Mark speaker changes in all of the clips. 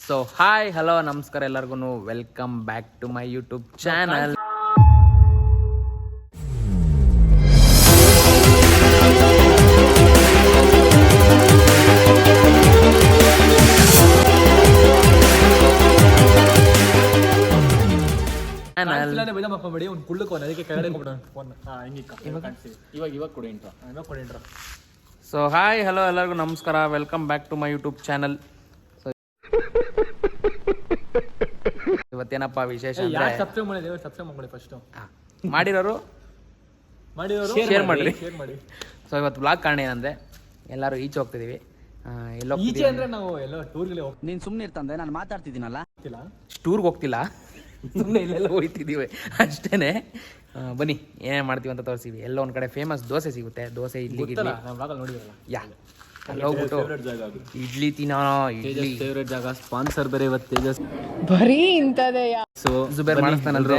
Speaker 1: So hi hello ನಮಸ್ಕಾರ ಎಲ್ಲರಿಗೂ welcome back to my YouTube channel. So hi hello ಎಲ್ಲರಿಗೂ ನಮಸ್ಕಾರ, welcome back to my YouTube channel. ಇವತ್ತೇನಪ್ಪ ವಿಶೇಷ ಮಾಡಿರೋರು ಶೇರ್ ಮಾಡ್ರಿ. ಸೊ ಇವತ್ತು ಬ್ಲಾಗ್ ಕಾರಣ ಏನಂದ್ರೆ ಎಲ್ಲರೂ ಈಚೆ ಹೋಗ್ತಿದೀವಿ. ಎಲ್ಲೋ ಈಚೆ ಅಂದ್ರೆ ನಾವು ಎಲ್ಲೋ ಟೂರ್ಗೆ ಹೋಗ್ತೀವಿ.
Speaker 2: ನೀನ್ ಸುಮ್ನೆ ಇರ್ತಂದೆ, ನಾನು ಮಾತಾಡ್ತಿದ್ದೀನಲ್ಲ.
Speaker 1: ಟೂರ್ಗೆ ಹೋಗ್ತಿಲ್ಲ, ಸುಮ್ಮನೆ ಇಲ್ಲೆಲ್ಲ ಹೋಗ್ತಿದ್ದೀವಿ ಅಷ್ಟೇನೆ. ಬನ್ನಿ ಏನೇನು ಮಾಡ್ತೀವಿ ಅಂತ ತೋರಿಸ್ತೀವಿ. ಎಲ್ಲ ಒಂದು ಕಡೆ ಫೇಮಸ್ ದೋಸೆ ಸಿಗುತ್ತೆ, ದೋಸೆ ಇಡ್ಲಿ
Speaker 3: ನೋಡಿರಲ್ಲ.
Speaker 1: ಯಾ ಅಲ್ಲಿ ಹೋಗ್ಬಿಟ್ಟು ಇಡ್ಲಿ ತಿನ್ನೋ. ಇಡ್ಲಿ
Speaker 3: ಫೇವ್ರೆಟ್ ಜಾಗ, ಸ್ಪಾನ್ಸರ್ ಬೇರೆ ಇವತ್ತು ತೇಜಸ್
Speaker 4: ಬರೀ ಇಂಥದೇ.
Speaker 1: ಸೊ ಜುಬೇರ್ ಮಾಡಿಸ್ತಾನಲ್ರಿ,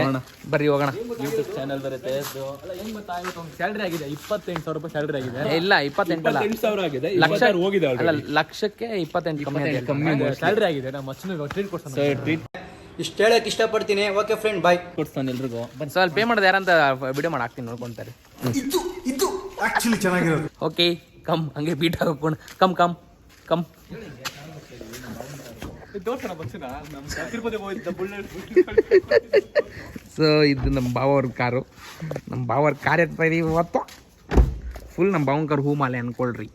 Speaker 1: ಬರ್ರಿ ಹೋಗೋಣ.
Speaker 3: ಯೂಟ್ಯೂಬ್ ಚಾನಲ್ ಬೇರೆ ತೇಜಸ್. ಅಲ್ಲ ಏನ್ ಗೊತ್ತಾ, ಇವತ್ತು ಒಂದು ಸ್ಯಾಲ್ರಿ ಆಗಿದೆ, 28,000 ರೂಪಾಯಿ ಸ್ಯಾಲ್ರಿ ಆಗಿದೆ.
Speaker 1: ಇಲ್ಲ 28,000
Speaker 3: ಆಗಿದೆ,
Speaker 1: ಲಕ್ಷ ಹೋಗಿದೆ. ಅಲ್ಲ ಲಕ್ಷಕ್ಕೆ 28
Speaker 3: ಕಮ್ಮಿ ಸ್ಯಾಲ್ರಿ ಆಗಿದೆ. ನಮ್ಮ ಅಚ್ಚನಿಗೆ ಟ್ರೀಟ್ ಕೊಡ್ತಾನೆ.
Speaker 2: ಇಷ್ಟು ಹೇಳಕ್ ಇಷ್ಟಪಡ್ತೀನಿ. ಓಕೆ ಫ್ರೆಂಡ್, ಬಾಯ್.
Speaker 3: ಕೊಡ್ತಾನೆ ಎಲ್ರಿಗೂ.
Speaker 1: ಸೊ ಅಲ್ಲಿ ಪೇ ಮಾಡೋದು ಯಾರಂತ ವಿಡಿಯೋ ಮಾಡಿ ಹಾಕ್ತೀನಿ, ನೋಡ್ಕೊಂತಾರೆ.
Speaker 5: ಇದು ಆಕ್ಚುಲಿ ಚೆನ್ನಾಗಿರೋದು.
Speaker 1: ಓಕೆ ಕಮ್, ಹಂಗೆ ಬೀಟ್ ಹಾಕೋಣ. Come come come. ಸೊ ಇದು ನಮ್ಮ ಬಾವವ್ರ ಕಾರು. ನಮ್ಮ ಬಾವವ್ರ ಕಾರ್ ಎತ್ತಾ ಇದೀವಿ ಇವತ್ತು. ಫುಲ್ ನಮ್ಮ ಬಾವನ ಕಾರ್ ಹೂ ಮಾಲೆ ಅನ್ಕೊಳ್ರಿ.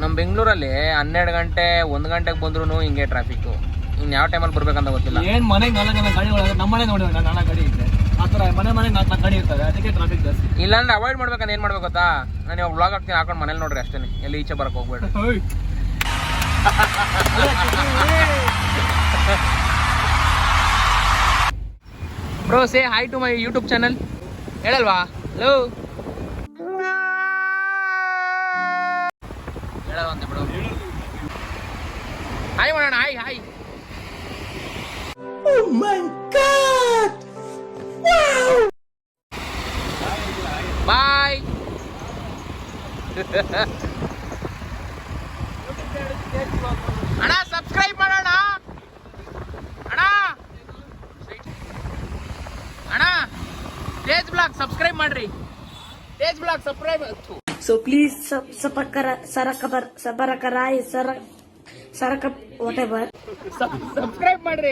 Speaker 1: ನಮ್ಮ ಬೆಂಗಳೂರಲ್ಲಿ 12 ಗಂಟೆ 1 ಗಂಟೆಗೆ ಬಂದ್ರು ಹಿಂಗೆ ಟ್ರಾಫಿಕ್ಕು. ಇನ್ನು ಯಾವ ಟೈಮಲ್ಲಿ ಬರ್ಬೇಕಂತ ಗೊತ್ತಿಲ್ಲ.
Speaker 3: ಏನ್ ಮನೆಗೆ 4 ಜನ ಗಾಡಿಗಳು, ನಮ್ಮ ಮನೆ ನೋಡಿ 4 ಗಾಡಿ ಇದೆ. ಆ ಥರ ಮನೆ 4 ಗಾಡಿ ಇರ್ತವೆ, ಅದಕ್ಕೆ ಟ್ರಾಫಿಕ್ ಜಾಸ್ತಿ.
Speaker 1: ಇಲ್ಲಾಂದ್ರೆ ಅವಾಯ್ಡ್ ಮಾಡ್ಬೇಕಂದ್ರೆ ಏನು ಮಾಡ್ಬೇಕು ಗೊತ್ತಾ, ನಾನು ಇವಾಗ ವ್ಲಾಗ್ ಹಾಕ್ತೀನಿ, ಹಾಕೊಂಡು ಮನೇಲಿ ನೋಡ್ರಿ ಅಷ್ಟೇ, ಎಲ್ಲಿ ಈಚೆ ಬರಕ್ಕೆ ಹೋಗ್ಬೇಡ್ರಿ. Bro say hi to my YouTube channel. ಹೇಳಲ್ವಾ? ಹಲೋ ಹೇಳೋದಂತೆ ಬಿಡು. ಹಾಯ್ ಮಾಡೋಣ. Hi hi. ಬಾಯ್. ಅಣ್ಣ ಸಬ್ಸ್ಕ್ರೈಬ್ ಮಾಡೋಣ ಅಣ್ಣ. ಅಣ್ಣ ತೇಜ್ ಬ್ಲಾಗ್ ಸಬ್ಸ್ಕ್ರೈಬ್ ಮಾಡ್ರಿ. Tej blog subscribe.
Speaker 6: So please whatever.
Speaker 1: Subscribe ಮಾಡ್ರಿ.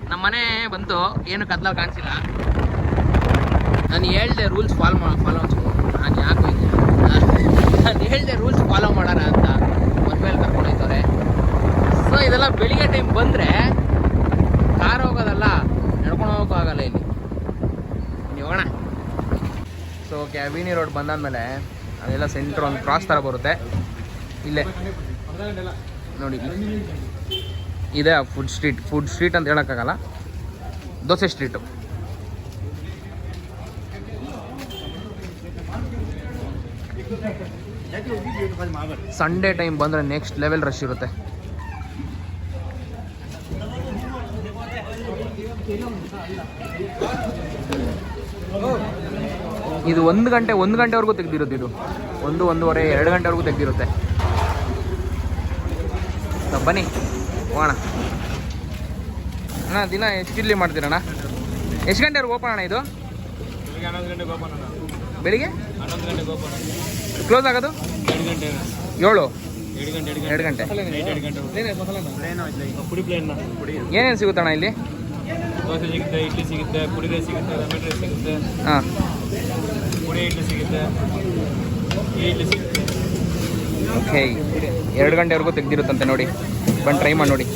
Speaker 1: ನಮ್ಮ ಮನೆ ಬಂತು, ಏನು ಕತ್ಲಲ್ಲಿ ಕಾಣಿಸಿಲ್ಲ. ನಾನು ಹೇಳ್ದೆ ರೂಲ್ಸ್ ಫಾಲೋ ನಾನು ಯಾಕೆ ಹೋಯ್ತು, ನಾನು ಹೇಳ್ದೆ ರೂಲ್ಸ್ ಫಾಲೋ ಮಾಡೋಣ ಅಂತ ಮದುವೆಯಲ್ಲಿ ಕರ್ಕೊಂಡು ಹೋಯ್ತವ್ರೆ. ಸೊ ಇದೆಲ್ಲ ಬೆಳಿಗ್ಗೆ ಟೈಮ್ ಬಂದರೆ ಕಾರ್ ಹೋಗೋದಲ್ಲ, ನಡ್ಕೊಂಡು ಹೋಗೋಕ್ಕೂ ಆಗಲ್ಲ. ಇಲ್ಲಿ ಹೋಗೋಣ. ಸೊ ಕ್ಯಾಬಿನಿ ರೋಡ್ ಬಂದಾದ್ಮೇಲೆ ಅದೆಲ್ಲ ಸೆಂಟ್ರ್ ಒಂದು ಕ್ರಾಸ್ ಥರ ಬರುತ್ತೆ. ಇಲ್ಲೇ ನೋಡಿ, ಇದೆ ಫುಡ್ ಸ್ಟ್ರೀಟ್ ಅಂತ ಹೇಳೋಕ್ಕಾಗಲ್ಲ, ದೋಸೆ ಸ್ಟ್ರೀಟು. ಸಂಡೇ ಟೈಮ್ ಬಂದರೆ ನೆಕ್ಸ್ಟ್ ಲೆವೆಲ್ ರಶ್ ಇರುತ್ತೆ. ಇದು 1 ಗಂಟೆವರೆಗೂ ತೆಗ್ದಿರುತ್ತೆ. ಇದು 1-1:30 2 ಗಂಟೆವರೆಗೂ ತೆಗ್ದಿರುತ್ತೆ. ಬನ್ನಿ ಹೋಗೋಣ. ಅಣ್ಣ ದಿನ ಎಷ್ಟು ಇಡ್ಲಿ ಮಾಡ್ತೀರಣ್ಣ? ಎಷ್ಟು ಗಂಟೆವರೆಗೂ ಓಪನ್ ಅಣ್ಣ ಇದು? ಬೆಳಿಗ್ಗೆ 11 ಗಂಟೆಗೆ ಓಪನ್. ಕ್ಲೋಸ್ ಆಗೋದು 2 ಗಂಟೆ. ಏನೇನು ಸಿಗುತ್ತಣ್ಣ ಇಲ್ಲಿ?
Speaker 3: ದೋಸೆ ಸಿಗುತ್ತೆ, ಇಡ್ಲಿ ಸಿಗುತ್ತೆ, ಪುಡಿ ರೈಸ್ ಸಿಗುತ್ತೆ, ಲೆಮನ್ ರೈಸ್ ಸಿಗುತ್ತೆ.
Speaker 1: ಹಾಂ,
Speaker 3: ಪುಡಿ ಇಡ್ಲಿ ಸಿಗುತ್ತೆ, ಇಡ್ಲಿ ಸಿಗುತ್ತೆ.
Speaker 1: ಓಕೆ 2 ಗಂಟೆವರೆಗೂ ತೆಗ್ದಿರುತ್ತಂತೆ ನೋಡಿ. ಬಂದು ಟ್ರೈ ಮಾಡಿ ನೋಡಿ.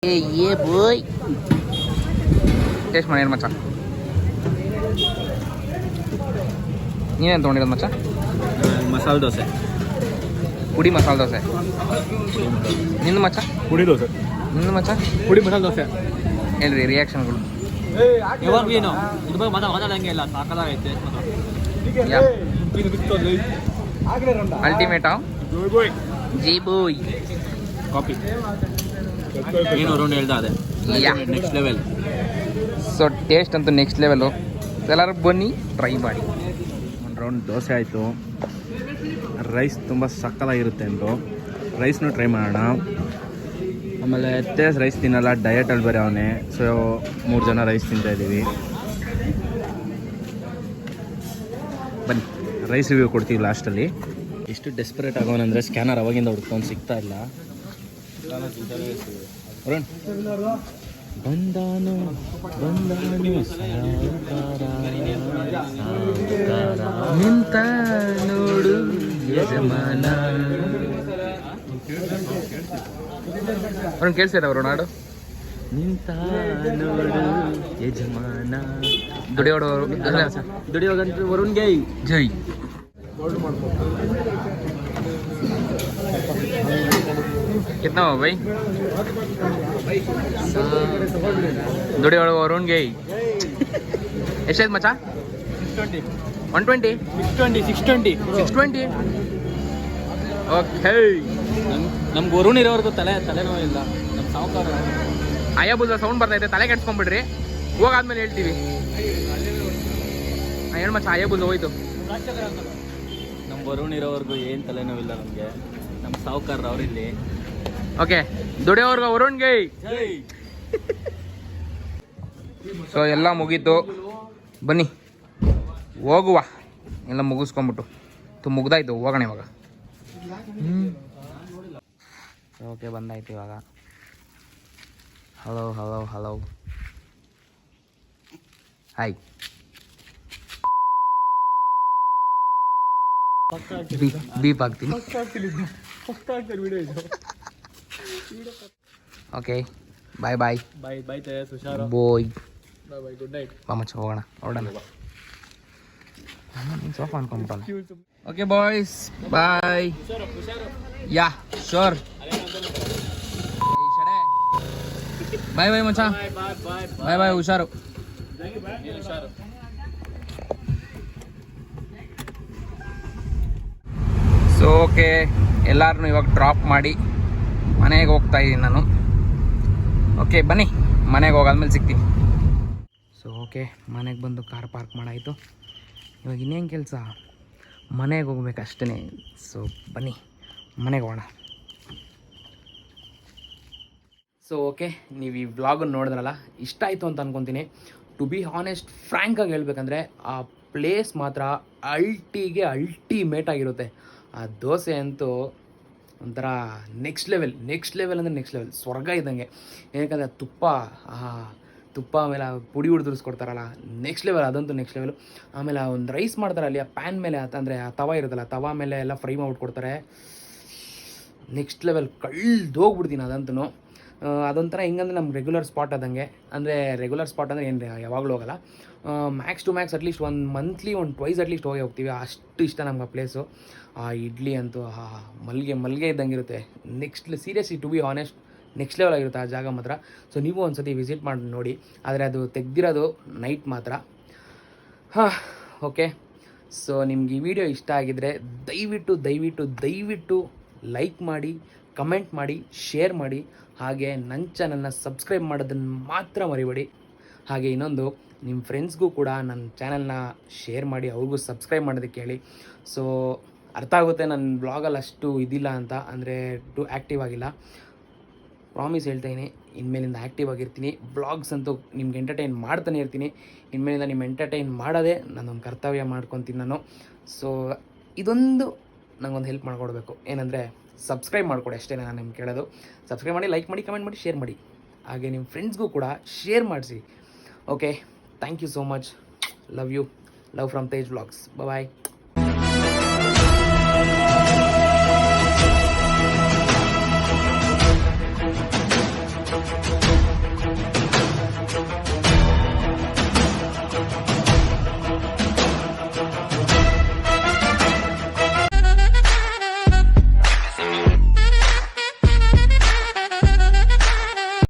Speaker 1: ಏ ಬೋಯ್ ಟೇಸ್ಟ್ ಮಾಡಿ ಏನು ಮಚ್ಚ ನೀನೇನು ತೊಗೊಂಡಿರೋದು ಮಚ್ಚ
Speaker 3: ಮಸಾಲೆ ದೋಸೆ
Speaker 1: ಪುಡಿ ಮಸಾಲೆ ದೋಸೆ ನಿಂದು ಮಚ್ಚ
Speaker 3: ಪುಡಿ ದೋಸೆ
Speaker 1: ನಿಂದು ಮಚ್ಚ
Speaker 3: ಪುಡಿ ಮಸಾಲೆ ದೋಸೆ
Speaker 1: ಹೇಳ್ರಿ ರಿಯಾಕ್ಷನ್ಗಳು
Speaker 3: ಇವಾಗ ಏನು ಇದ್ರ ಬಗ್ಗೆ ಮಾತಾಡಂಗೆ ಇಲ್ಲ ಸಾಕಾಗೈತೆ
Speaker 1: ಅಲ್ಟಿಮೇಟಾ ಜಿ ಬೋಯ್
Speaker 3: ಕಾಪಿ ಏನು ಅರೌಂಡ್ ಹೇಳ್ದ ಅದೇ ನೆಕ್ಸ್ಟ್ ಲೆವೆಲ್
Speaker 1: ಸೊ ಟೇಸ್ಟ್ ಅಂತೂ ನೆಕ್ಸ್ಟ್ ಲೆವೆಲು ಎಲ್ಲರೂ ಬನ್ನಿ ಟ್ರೈ ಮಾಡಿ
Speaker 4: ಒಂದು ರೌಂಡ್ ದೋಸೆ ಆಯಿತು. ರೈಸ್ ತುಂಬ ಸಕ್ಕತ್ತಾಗಿರುತ್ತೆ ಅಂದರು. ರೈಸ್ನೂ ಟ್ರೈ ಮಾಡೋಣ. ಆಮೇಲೆ ತೇಜ್ ರೈಸ್ ತಿನ್ನಲ್ಲ, ಡಯಟಲ್ಲಿ ಬೇರೆ ಅವನೇ. ಸೊ 3 ಜನ ರೈಸ್ ತಿಂತಾಯಿದ್ದೀವಿ. ಬನ್ನಿ ರೈಸ್ ರಿವ್ಯೂ ಕೊಡ್ತೀವಿ ಲಾಸ್ಟಲ್ಲಿ. ಎಷ್ಟು ಡೆಸ್ಪರೇಟ್ ಆಗೋನಂದರೆ ಸ್ಕ್ಯಾನರ್ ಅವಾಗಿಂದ ಹುಡ್ಕೊಂಡು ಸಿಗ್ತಾ ಇಲ್ಲ. ಅರುಣ್ ಬಂದಾನು
Speaker 1: ನಿಂತ ನೋಡು ಯಜಮಾನ ಅವ್ರನ್ನ ಕೇಳಿಸಿರ ಅವರು ನಾಡು
Speaker 4: ನಿಂತ ನೋಡು ಯಜಮಾನ
Speaker 1: ದುಡಿಯೋಡವರು
Speaker 3: ದುಡಿಯೋಗಂತೂ ವರುಣ್ ಗೈ
Speaker 1: ಜೈ कितना हो भाई दुड़ी वालों वरुण गई ಎಷ್ಟು ಮಚ್ಚ 120 620 ಓಕೆ
Speaker 3: ನಮ್ಗೆ ವರುಣ್ ಇರೋರ್ಗು ತಲೆನೋವು ಇಲ್ಲ. ನಮ್ಮ ಸಾವುಕಾರ
Speaker 1: ಅಯ್ಯಬುಜ ಸೌಂಡ್ ಬರ್ತೈತೆ, ತಲೆ ಕೆಡ್ಸ್ಕೊಂಡ್ಬಿಡ್ರಿ. ಹೋಗಾದ್ಮೇಲೆ ಹೇಳ್ತೀವಿ. ಹೇಳು ಮಚ್ಚ, ಅಯ್ಯಬುಜ ಹೋಯ್ತು.
Speaker 3: ನಮ್ಮ ವರುಣ್ ಇರೋವರೆಗೂ ಏನು ತಲೆನೋವಿಲ್ಲ ನಮಗೆ. ನಮ್ಮ ಸಾವುಕಾರ ಅವರಿಲ್ಲಿ.
Speaker 1: ಓಕೆ ದುಡಿಯೋರ್ಗ ವರುಣ್ ಗೈ. ಸೊ ಎಲ್ಲ ಮುಗೀತು, ಬನ್ನಿ ಹೋಗುವ. ಎಲ್ಲ ಮುಗಿಸ್ಕೊಂಬಿಟ್ಟು ಮುಗ್ದಾಯ್ತು, ಹೋಗೋಣ ಇವಾಗ. ಓಕೆ ಬಂದಾಯ್ತು ಇವಾಗ. Hello hello hello hi. Beep ಹಾಕ್ತೀನಿ. Okay bye bye
Speaker 3: bye Tejas, ಹುಷಾರು.
Speaker 1: Boy
Speaker 3: bye good night.
Speaker 1: ಬಾ ಮಚ್ಚ ಹೋಗೋಣ, ಹೊರಡೋಣ. ಸೋಫಾ ಅನ್ಕೊಂಡ್ಬಿಟ್ಟಲ್ಲ. Okay boys bye. Yeah sure. Bye bye ಮಚ್ಚ, ಬಾಯ್ ಬಾಯ್, ಹುಷಾರು. ಸೊ ಓಕೆ ಎಲ್ಲರನ್ನೂ ಇವಾಗ ಡ್ರಾಪ್ ಮಾಡಿ ಮನೆಗೆ ಹೋಗ್ತಾ ಇದ್ದೀನಿ ನಾನು. ಓಕೆ ಬನ್ನಿ, ಮನೆಗೆ ಹೋಗಾದ್ಮೇಲೆ ಸಿಗ್ತೀನಿ. ಸೊ ಓಕೆ ಮನೆಗೆ ಬಂದು ಕಾರ್ ಪಾರ್ಕ್ ಮಾಡಾಯಿತು. ಇವಾಗ ಇನ್ನೇನು ಕೆಲಸ, ಮನೆಗೆ ಹೋಗ್ಬೇಕು ಅಷ್ಟೇ. ಸೊ ಬನ್ನಿ ಮನೆಗೆ ಹೋಗೋಣ. ಸೊ ಓಕೆ ನೀವು ಈ ವ್ಲಾಗನ್ನು ನೋಡಿದ್ರಲ್ಲ, ಇಷ್ಟ ಆಯಿತು ಅಂತ ಅಂದ್ಕೊತೀನಿ. ಟು ಬಿ ಹಾನೆಸ್ಟ್ ಫ್ರ್ಯಾಂಕಾಗಿ ಹೇಳ್ಬೇಕಂದ್ರೆ ಆ ಪ್ಲೇಸ್ ಮಾತ್ರ ಅಲ್ಟಿಮೇಟ್ ಆಗಿರುತ್ತೆ. ಆ ದೋಸೆ ಅಂತೂ ಒಂಥರ ನೆಕ್ಸ್ಟ್ ಲೆವೆಲ್ ಅಂದರೆ ನೆಕ್ಸ್ಟ್ ಲೆವೆಲ್, ಸ್ವರ್ಗ ಇದ್ದಂಗೆ. ಏನಕ್ಕಂದರೆ ತುಪ್ಪ ಆಮೇಲೆ ಪುಡಿ ಉದುರಿಸ್ಕೊಡ್ತಾರಲ್ಲ, ನೆಕ್ಸ್ಟ್ ಲೆವೆಲ್, ಅದಂತೂ ನೆಕ್ಸ್ಟ್ ಲೆವೆಲು. ಆಮೇಲೆ ಒಂದು ರೈಸ್ ಮಾಡ್ತಾರೆ ಅಲ್ಲಿ ಆ ಪ್ಯಾನ್ ಮೇಲೆ, ಅಂದರೆ ಆ ತವ ಇರುತ್ತಲ್ಲ, ತವ ಮೇಲೆ ಎಲ್ಲ ಫ್ರೈ ಮಾಡಿಕೊಡ್ತಾರೆ. ನೆಕ್ಸ್ಟ್ ಲೆವೆಲ್, ಕಳ್ದೋಗ್ಬಿಡ್ತೀನಿ ಅದಂತೂ. ಅದೊಂಥರ ಹೆಂಗಂದ್ರೆ ನಮ್ಮ ರೆಗ್ಯುಲರ್ ಸ್ಪಾಟ್ ಆದಂಗೆ. ಅಂದರೆ ರೆಗ್ಯುಲರ್ ಸ್ಪಾಟ್ ಅಂದರೆ ಏನು ಯಾವಾಗಲೂ ಹೋಗಲ್ಲ, ಮ್ಯಾಕ್ಸ್ ಟು ಮ್ಯಾಕ್ಸ್ ಅಟ್ಲೀಸ್ಟ್ ಒಂದು ಮಂತ್ಲಿ ಟ್ವೈಸ್ ಅಟ್ಲೀಸ್ಟ್ ಹೋಗ್ತೀವಿ. ಅಷ್ಟು ಇಷ್ಟ ನಮ್ಗೆ ಆ ಪ್ಲೇಸು. ಆ ಇಡ್ಲಿ ಅಂತೂ ಮಲ್ಗೆ ಇದ್ದಂಗೆ ಇರುತ್ತೆ. Seriously to be honest next level ಆಗಿರುತ್ತೆ ಆ ಜಾಗ ಮಾತ್ರ. ಸೊ ನೀವು ಒಂದು ಸತಿ ವಿಸಿಟ್ ಮಾಡಿ ನೋಡಿ. ಆದರೆ ಅದು ತೆಗ್ದಿರೋದು ನೈಟ್ ಮಾತ್ರ. ಓಕೆ ಸೊ ನಿಮ್ಗೆ ಈ ವಿಡಿಯೋ ಇಷ್ಟ ಆಗಿದ್ದರೆ ದಯವಿಟ್ಟು ಲೈಕ್ ಮಾಡಿ, ಕಮೆಂಟ್ ಮಾಡಿ, ಶೇರ್ ಮಾಡಿ. ಹಾಗೆ ನನ್ನ ಚಾನಲ್ನ ಸಬ್ಸ್ಕ್ರೈಬ್ ಮಾಡೋದನ್ನು ಮಾತ್ರ ಮರಿಬೇಡಿ. ಹಾಗೆ ಇನ್ನೊಂದು, ನಿಮ್ಮ ಫ್ರೆಂಡ್ಸ್ಗೂ ಕೂಡ ನನ್ನ ಚಾನಲ್ನ ಶೇರ್ ಮಾಡಿ, ಅವ್ರಿಗೂ ಸಬ್ಸ್ಕ್ರೈಬ್ ಮಾಡೋದಕ್ಕೆ ಹೇಳಿ. ಸೊ ಅರ್ಥ ಆಗುತ್ತೆ ನನ್ನ ಬ್ಲಾಗಲ್ಲಿ ಅಷ್ಟು ಇದಿಲ್ಲ ಅಂತ, ಅಂದರೆ ಟು ಆ್ಯಕ್ಟಿವ್ ಆಗಿಲ್ಲ. ಪ್ರಾಮಿಸ್ ಹೇಳ್ತಾಯಿನಿ, ಇನ್ಮೇಲಿಂದ ಆ್ಯಕ್ಟಿವ್ ಆಗಿರ್ತೀನಿ. ಬ್ಲಾಗ್ಸ್ ಅಂತೂ ನಿಮ್ಗೆ ಎಂಟರ್ಟೈನ್ ಮಾಡ್ತಾನೆ ಇರ್ತೀನಿ. ಇನ್ಮೇಲಿಂದ ನಿಮ್ಮ ಎಂಟರ್ಟೈನ್ ಮಾಡೋದೇ ನನ್ನೊಂದು ಕರ್ತವ್ಯ ಮಾಡ್ಕೊತೀನಿ ನಾನು. ಸೊ ಇದೊಂದು ನಂಗೊಂದು ಹೆಲ್ಪ್ ಮಾಡಿಕೊಡ್ಬೇಕು, ಏನಂದರೆ ಸಬ್ಸ್ಕ್ರೈಬ್ ಮಾಡಿಕೊಡಿ ಅಷ್ಟೇ ನಾನು ನಿಮ್ಗೆ ಕೇಳೋದು. ಸಬ್ಸ್ಕ್ರೈಬ್ ಮಾಡಿ, ಲೈಕ್ ಮಾಡಿ, ಕಮೆಂಟ್ ಮಾಡಿ, ಶೇರ್ ಮಾಡಿ. ಹಾಗೆ ನಿಮ್ಮ ಫ್ರೆಂಡ್ಸ್ಗೂ ಕೂಡ ಶೇರ್ ಮಾಡಿಸಿ. Okay thank you so much. Love you. Love from Tej vlogs. Bye.